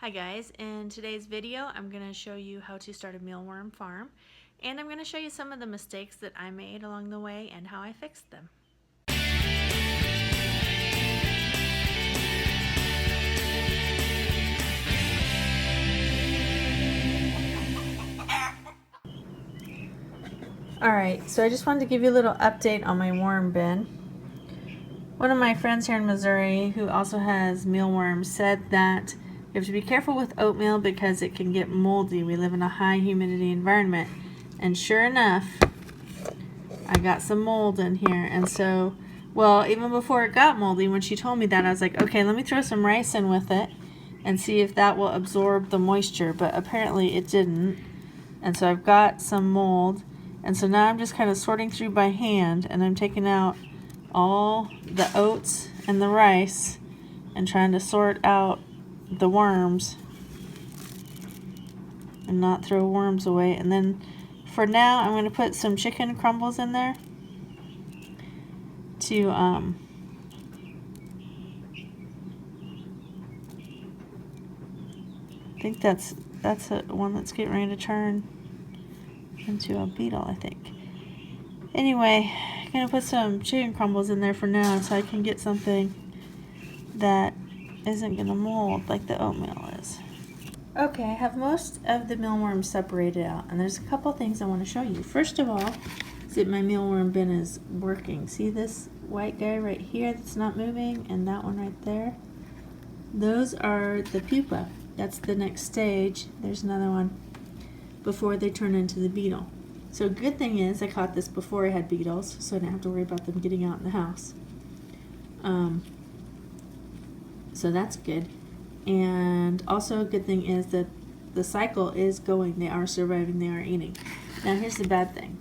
Hi guys, in today's video I'm going to show you how to start a mealworm farm, and I'm going to show you some of the mistakes that I made along the way and how I fixed them. Alright, so I just wanted to give you a little update on my worm bin. One of my friends here in Missouri who also has mealworms said that you have to be careful with oatmeal because it can get moldy. We live in a high humidity environment. And sure enough, I got some mold in here. And so, well, even before it got moldy, when she told me that, I was like, okay, let me throw some rice in with it and see if that will absorb the moisture. But apparently it didn't. And so I've got some mold. And so now I'm just kind of sorting through by hand, and I'm taking out all the oats and the rice and trying to sort out the worms and not throw worms away. And then for now I'm going to put some chicken crumbles in there to I think that's one that's getting ready to turn into a beetle, I think. Anyway, I'm going to put some chicken crumbles in there for now so I can get something that isn't going to mold like the oatmeal is. Okay, I have most of the mealworms separated out, and there's a couple things I want to show you. First of all, is that my mealworm bin is working. See this white guy right here that's not moving, and that one right there? Those are the pupa. That's the next stage. There's another one before they turn into the beetle. So good thing is I caught this before I had beetles, so I didn't have to worry about them getting out in the house. So that's good. And also a good thing is that the cycle is going. They are surviving, they are eating. Now here's the bad thing.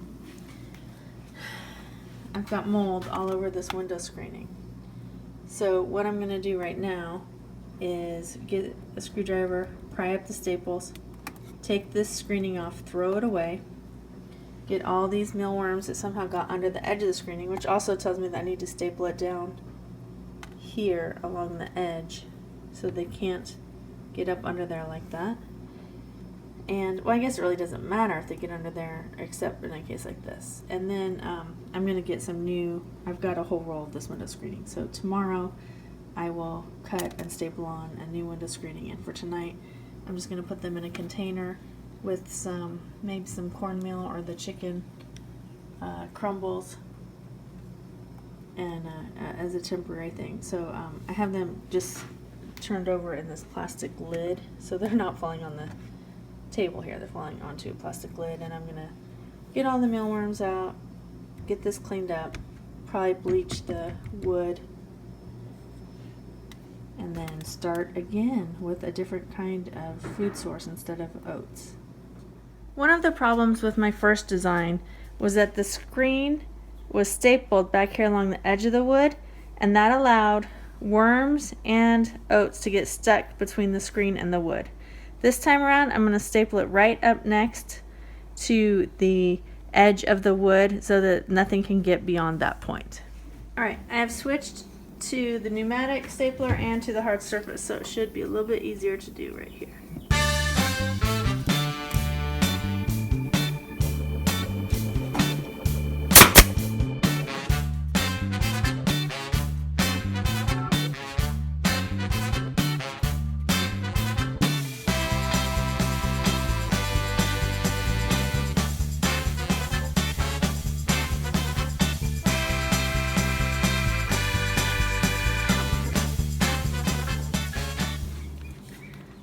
I've got mold all over this window screening. So what I'm going to do right now is get a screwdriver, pry up the staples, take this screening off, throw it away, get all these mealworms that somehow got under the edge of the screening, which also tells me that I need to staple it down here along the edge so they can't get up under there like that. And, well, I guess it really doesn't matter if they get under there, except in a case like this. And then I'm going to get some new, I've got a whole roll of this window screening. So tomorrow I will cut and staple on a new window screening. And for tonight, I'm just going to put them in a container with some, maybe some cornmeal or the chicken crumbles, and as a temporary thing. So I have them just turned over in this plastic lid, so they're not falling on the table here, they're falling onto a plastic lid. And I'm gonna get all the mealworms out, get this cleaned up, probably bleach the wood, and then start again with a different kind of food source instead of oats. One of the problems with my first design was that the screen was stapled back here along the edge of the wood, and that allowed worms and oats to get stuck between the screen and the wood. This time around, I'm going to staple it right up next to the edge of the wood so that nothing can get beyond that point. Alright, I have switched to the pneumatic stapler and to the hard surface, so it should be a little bit easier to do right here.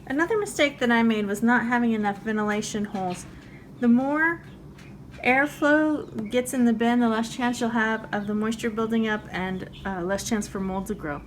Another mistake that I made was not having enough ventilation holes. The more airflow gets in the bin, the less chance you'll have of the moisture building up and less chance for mold to grow.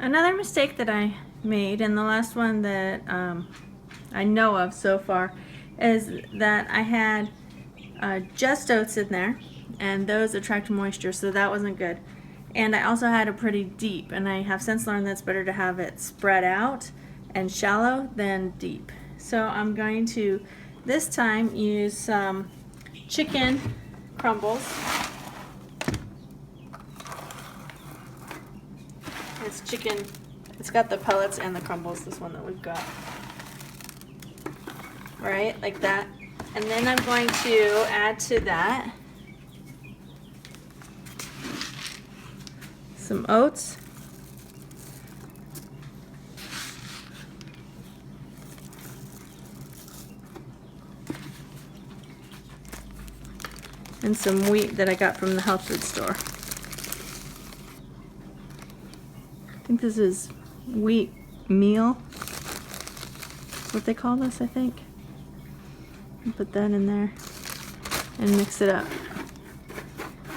Another mistake that I made, and the last one that I know of so far, is that I had just oats in there, and those attract moisture, so that wasn't good. And I also had a pretty deep, and I have since learned that it's better to have it spread out and shallow than deep. So I'm going to this time use some chicken crumbles. It's chicken, it's got the pellets and the crumbles, this one that we've got. Right, like that. And then I'm going to add to that some oats. And some wheat that I got from the health food store. I think this is wheat meal. That's what they call this, I think. Put that in there and mix it up.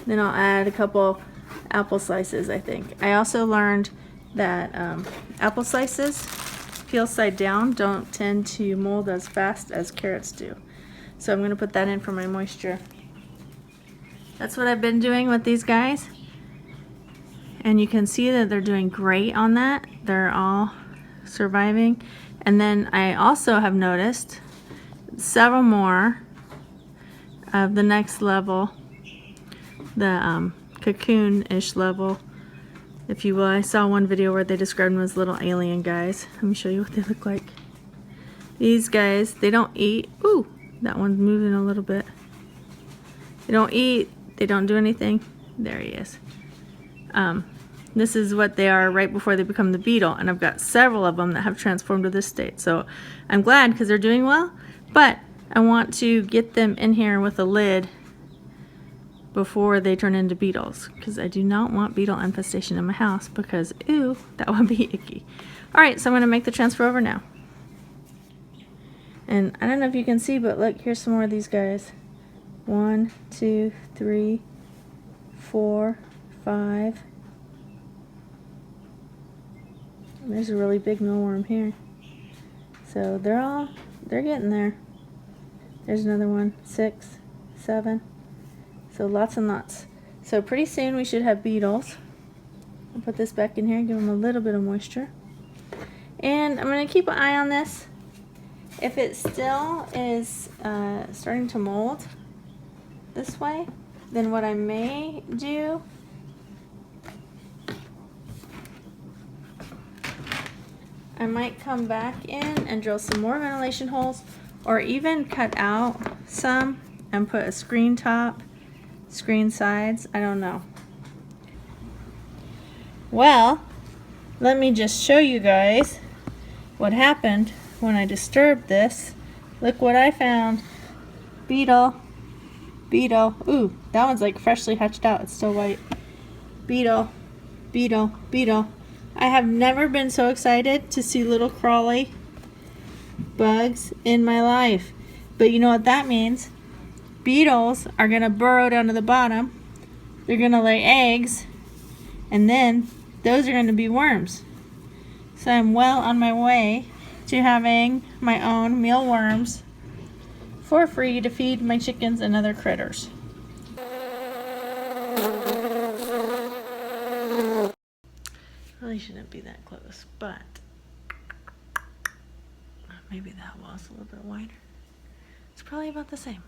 Then I'll add a couple apple slices, I think. I also learned that apple slices, peel side down, don't tend to mold as fast as carrots do. So I'm going to put that in for my moisture. That's what I've been doing with these guys. And you can see that they're doing great on that. They're all surviving. And then I also have noticed several more of the next level, the cocoon-ish level, if you will. I saw one video where they described them as little alien guys. Let me show you what they look like. These guys, they don't eat. Ooh, that one's moving a little bit. They don't eat. They don't do anything. There he is. This is what they are right before they become the beetle, and I've got several of them that have transformed to this state. So I'm glad because they're doing well, but I want to get them in here with a lid before they turn into beetles, because I do not want beetle infestation in my house, because ew, that would be icky. Alright, so I'm going to make the transfer over now. And I don't know if you can see, but look, here's some more of these guys. 1, 2, 3, 4, 5. There's a really big mealworm here. So they're getting there. There's another one, 6, 7. So lots and lots. So pretty soon we should have beetles. I'll put this back in here, give them a little bit of moisture. And I'm going to keep an eye on this. If it still is starting to mold this way, then what I may do I might come back in and drill some more ventilation holes, or even cut out some and put a screen top, screen sides, I don't know. Well, let me just show you guys what happened when I disturbed this. Look what I found. Beetle. Beetle. Ooh, that one's like freshly hatched out. It's still white. Beetle. Beetle. Beetle. I have never been so excited to see little crawly bugs in my life. But you know what that means? Beetles are going to burrow down to the bottom. They're going to lay eggs. And then those are going to be worms. So I'm well on my way to having my own mealworms for free to feed my chickens and other critters. Really shouldn't be that close, but maybe that wall's a little bit wider. It's probably about the same.